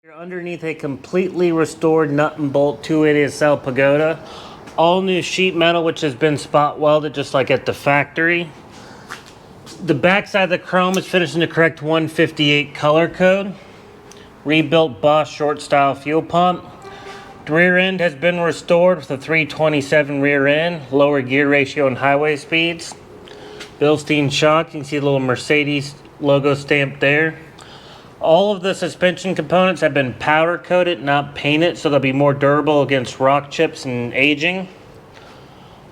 You're underneath a completely restored nut and bolt 280SL Pagoda. All new sheet metal, which has been spot welded just like at the factory. The backside of the chrome is finished in the correct 158 color code. Rebuilt Bosch short style fuel pump. The rear end has been restored with a 327 rear end, lower gear ratio and highway speeds. Bilstein shock, you can see the little Mercedes logo stamped there. All of the suspension components have been powder coated, not painted, so they'll be more durable against rock chips and aging.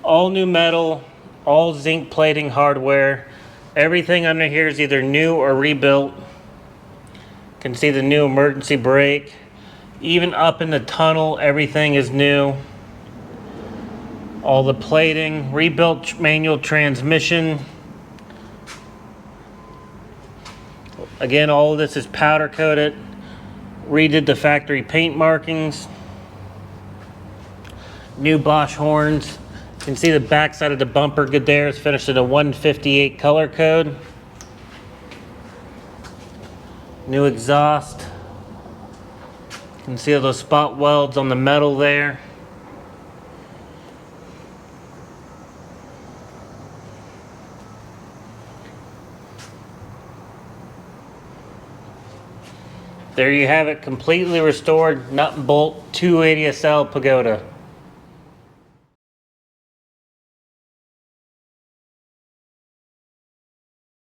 All new metal, all zinc plating hardware. Everything under here is either new or rebuilt. You can see the new emergency brake. Even up in the tunnel, everything is new. All the plating, rebuilt manual transmission. Again, all of this is powder coated. Redid the factory paint markings. New Bosch horns. You can see the back side of the bumper good there. It's finished in a 158 color code. New exhaust. You can see all those spot welds on the metal there. There you have it, completely restored nut and bolt 280SL Pagoda.